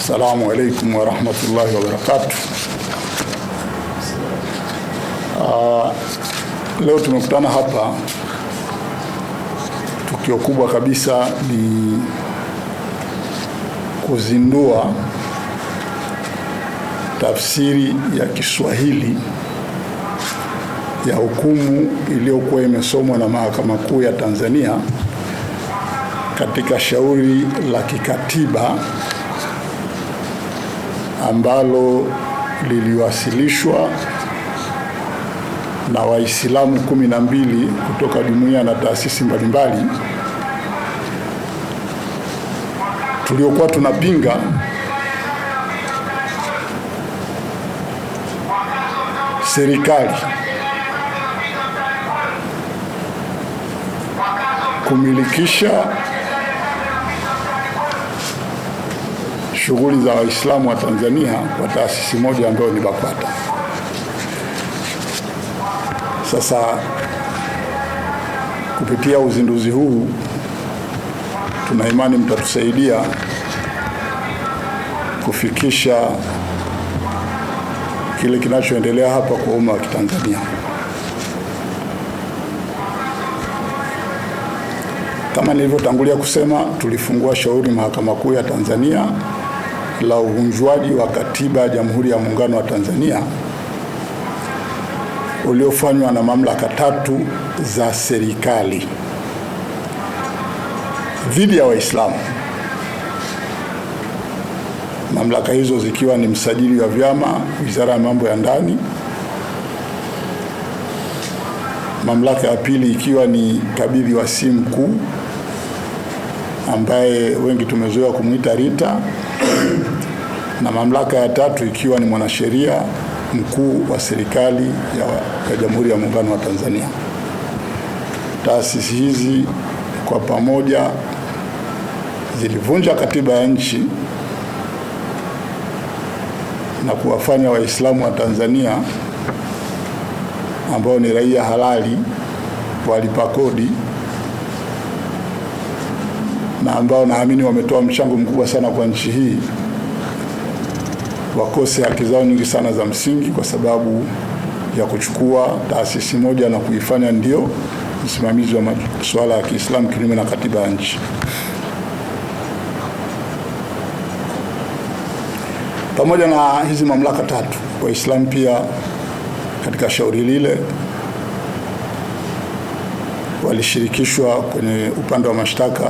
Assalamu alaikum wa rahmatullahi wa barakatuh. Leo tumekutana hapa, tukio kubwa kabisa ni kuzindua tafsiri ya Kiswahili ya hukumu iliyokuwa imesomwa na Mahakama Kuu ya Tanzania katika shauri la kikatiba ambalo liliwasilishwa na Waislamu 12 kutoka jumuiya na taasisi mbalimbali tuliokuwa tunapinga serikali kumilikisha shughuli za Waislamu wa Tanzania kwa taasisi moja ambayo ni BAKWATA. Sasa kupitia uzinduzi huu tuna imani mtatusaidia kufikisha kile kinachoendelea hapa kwa umma wa Kitanzania. Kama nilivyotangulia kusema, tulifungua shauri Mahakama Kuu ya Tanzania la uvunjwaji wa katiba ya Jamhuri ya Muungano wa Tanzania uliofanywa na mamlaka 3 za serikali dhidi ya Waislamu. Mamlaka hizo zikiwa ni msajili wa vyama, Wizara ya Mambo ya Ndani. Mamlaka ya pili ikiwa ni kabidhi wa si mkuu ambaye wengi tumezoea kumuita Rita, na mamlaka ya tatu ikiwa ni mwanasheria mkuu wa serikali ya Jamhuri ya Muungano wa Tanzania. Taasisi hizi kwa pamoja zilivunja katiba ya nchi na kuwafanya Waislamu wa Tanzania ambao ni raia halali, walipa kodi, na ambao naamini wametoa mchango mkubwa sana kwa nchi hii, wakose haki zao nyingi sana za msingi kwa sababu ya kuchukua taasisi moja na kuifanya ndio msimamizi wa masuala ya Kiislamu kinyume na katiba ya nchi. Pamoja na hizi mamlaka 3, Waislamu pia katika shauri lile walishirikishwa kwenye upande wa mashtaka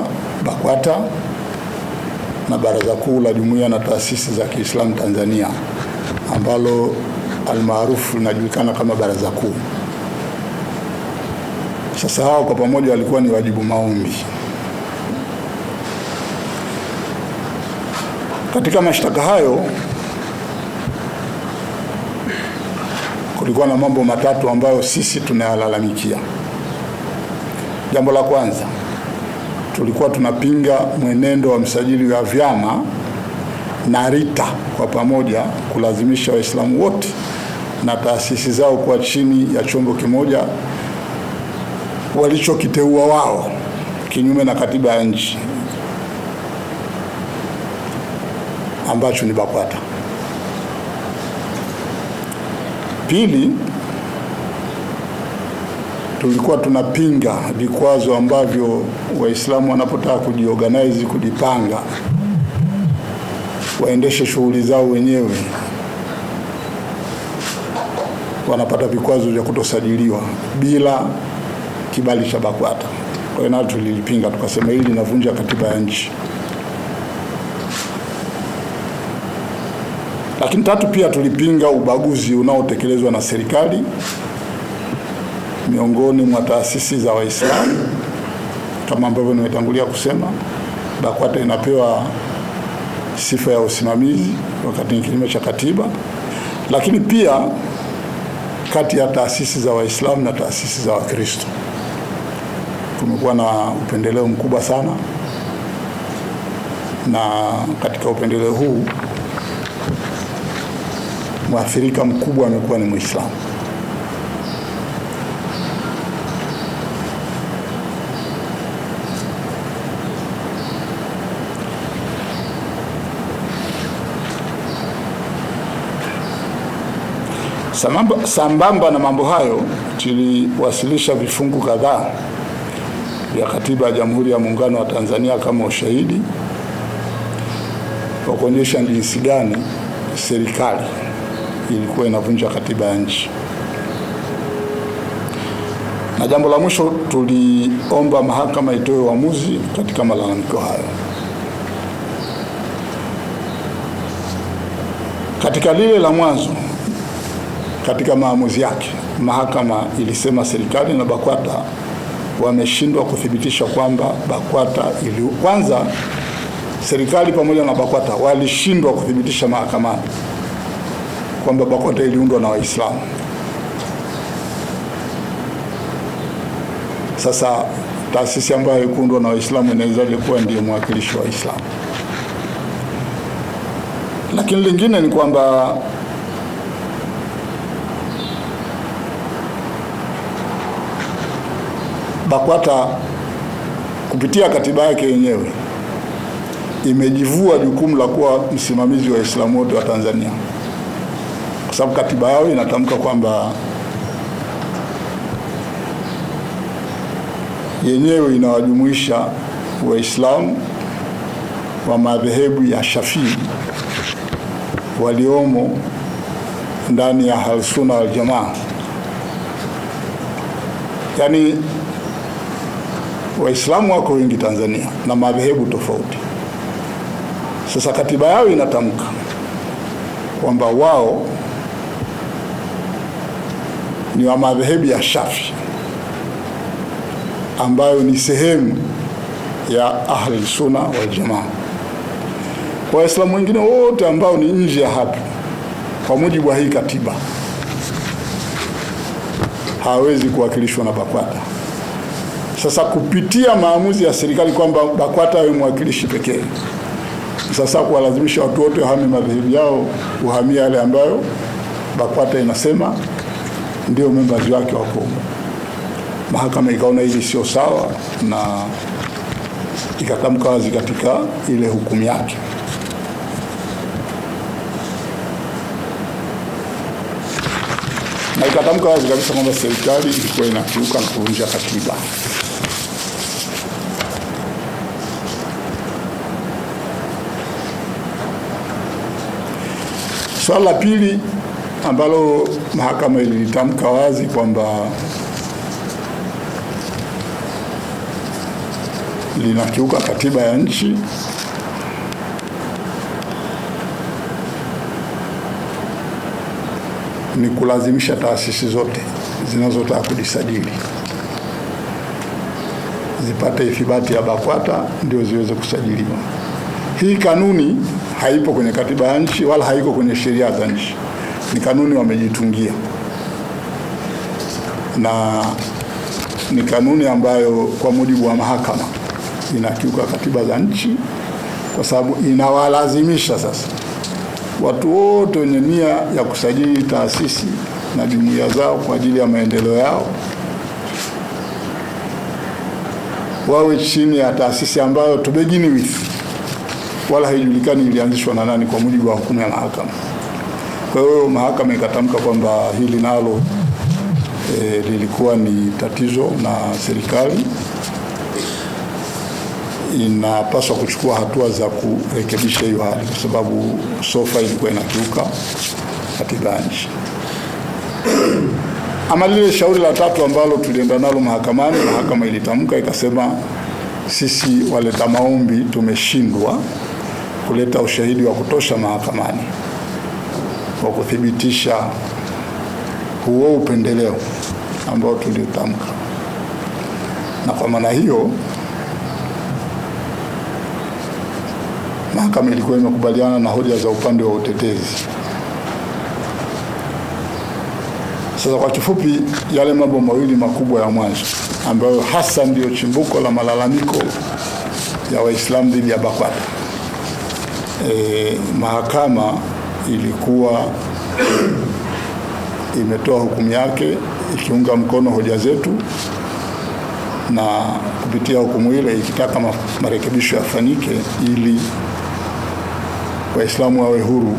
BAKWATA na Baraza Kuu la Jumuiya na Taasisi za Kiislamu Tanzania ambalo almaarufu linajulikana kama Baraza Kuu. Sasa hao kwa pamoja walikuwa ni wajibu maombi. Katika mashtaka hayo kulikuwa na mambo 3 ambayo sisi tunayalalamikia. Jambo la kwanza, tulikuwa tunapinga mwenendo wa msajili wa vyama na Rita kwa pamoja kulazimisha Waislamu wote na taasisi zao kuwa chini ya chombo kimoja walichokiteua wao kinyume na katiba ya nchi ambacho ni BAKWATA. Pili, tulikuwa tunapinga vikwazo ambavyo Waislamu wanapotaka kujiorganize, kujipanga, waendeshe shughuli zao wenyewe, wanapata vikwazo vya kutosajiliwa bila kibali cha BAKWATA. Kwa hiyo tulilipinga, tukasema hili linavunja katiba ya nchi. Lakini 3, pia tulipinga ubaguzi unaotekelezwa na serikali miongoni mwa taasisi za Waislamu. Kama ambavyo nimetangulia kusema, BAKWATA inapewa sifa ya usimamizi wakati ni kinyume cha katiba, lakini pia kati ya taasisi za Waislamu na taasisi za Wakristo kumekuwa na upendeleo mkubwa sana, na katika upendeleo huu mwathirika mkubwa amekuwa ni Muislamu. Sambamba na mambo hayo, tuliwasilisha vifungu kadhaa vya Katiba ya Jamhuri ya Muungano wa Tanzania kama ushahidi wa kuonyesha jinsi gani serikali ilikuwa inavunja katiba ya nchi. Na jambo la mwisho, tuliomba mahakama itoe uamuzi katika malalamiko hayo. Katika lile la mwanzo, katika maamuzi yake, mahakama ilisema serikali na BAKWATA wameshindwa kuthibitisha kwamba BAKWATA kwanza, serikali pamoja na BAKWATA walishindwa kuthibitisha mahakamani kwamba BAKWATA iliundwa na Waislamu. Sasa taasisi ambayo haikuundwa na Waislamu inawezaje kuwa ndiye mwakilishi wa Waislamu? Lakini lingine ni kwamba BAKWATA kupitia katiba yake yenyewe imejivua jukumu la kuwa msimamizi wa Waislamu wote wa Tanzania, kwa sababu katiba yao inatamka kwamba yenyewe inawajumuisha Waislamu wa madhehebu ya Shafii waliomo ndani ya Ahlusunna wal Jamaa. Yaani Waislamu wako wengi Tanzania na madhehebu tofauti. Sasa katiba yao inatamka kwamba wao ni wa madhehebu ya Shafii ambayo ni sehemu ya Ahlusunna wal Jamaa. Kwa Waislamu wengine wote ambao ni nje ya hapo, kwa mujibu wa hii katiba, hawezi kuwakilishwa na BAKWATA. Sasa kupitia maamuzi ya serikali kwamba BAKWATA awe mwakilishi pekee, sasa kuwalazimisha watu wote wahame madhehebu yao, uhamia yale ambayo BAKWATA inasema ndio members wake wako. Mahakama ikaona hili sio sawa na ikatamka wazi katika ile hukumu yake. Na ikatamka wazi kabisa kwamba serikali ilikuwa inakiuka na kuvunja katiba. Swala la pili ambalo mahakama ilitamka wazi kwamba linakiuka katiba ya nchi ni kulazimisha taasisi zote zinazotaka kujisajili zipate ithibati ya BAKWATA ndio ziweze kusajiliwa. Hii kanuni haipo kwenye katiba ya nchi wala haiko kwenye sheria za nchi. Ni kanuni wamejitungia. Na ni kanuni ambayo kwa mujibu wa mahakama inakiuka katiba za nchi, kwa sababu inawalazimisha sasa watu wote wenye nia ya kusajili taasisi na jumuiya zao kwa ajili ya maendeleo yao wawe chini ya taasisi ambayo to begin with wala haijulikani ilianzishwa na nani, kwa mujibu wa hukumu ya mahakama. Kwa hiyo mahakama ikatamka kwamba hili nalo lilikuwa ni tatizo na serikali inapaswa kuchukua hatua za kurekebisha hiyo hali, kwa sababu sofa ilikuwa inakiuka katiba ya nchi. Ama lile shauri la tatu ambalo tulienda nalo mahakamani, mahakama ilitamka ikasema, sisi waleta maombi tumeshindwa kuleta ushahidi wa kutosha mahakamani kwa kuthibitisha huo upendeleo ambao tulitamka. Na kwa maana hiyo mahakama ilikuwa imekubaliana na hoja za upande wa utetezi. Sasa kwa kifupi, yale mambo mawili makubwa ya mwanzo ambayo hasa ndio chimbuko la malalamiko ya Waislamu dhidi ya BAKWATA, mahakama ilikuwa imetoa hukumu yake ikiunga mkono hoja zetu, na kupitia hukumu ile ikitaka marekebisho yafanyike ili Waislamu wawe huru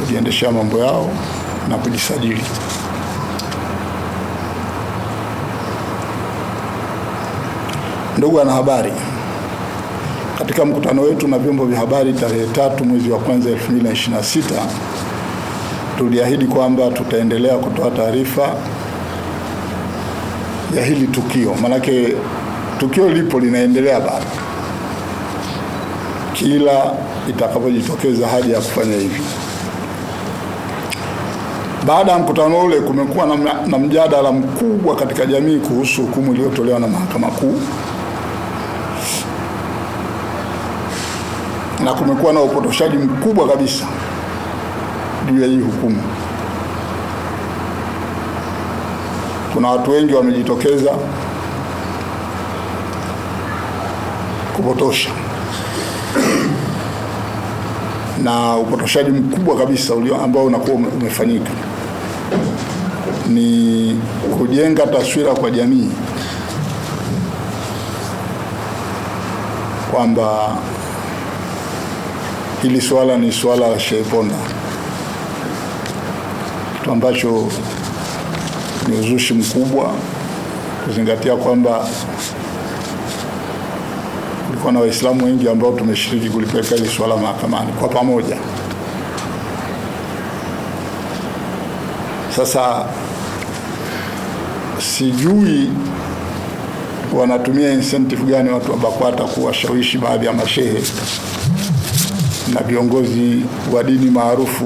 kujiendeshea mambo yao na kujisajili. Ndugu wanahabari, katika mkutano wetu na vyombo vya habari tarehe 3 mwezi wa kwanza 2026 tuliahidi kwamba tutaendelea kutoa taarifa ya hili tukio. Manake tukio lipo linaendelea bado, kila itakapojitokeza haja ya kufanya hivi. Baada ya mkutano ule kumekuwa na mjadala mkubwa katika jamii kuhusu hukumu iliyotolewa na Mahakama Kuu, na kumekuwa na upotoshaji mkubwa kabisa juu ya hii hukumu. Kuna watu wengi wamejitokeza kupotosha, na upotoshaji mkubwa kabisa ambao unakuwa umefanyika ni kujenga taswira kwa jamii kwamba hili swala ni swala la Sheikh Ponda, kitu ambacho ni uzushi mkubwa, kuzingatia kwamba kulikuwa na Waislamu wengi ambao tumeshiriki kulipeleka hili swala mahakamani kwa pamoja. Sasa sijui wanatumia incentive gani watu wa BAKWATA kuwashawishi baadhi ya mashehe na viongozi wa dini maarufu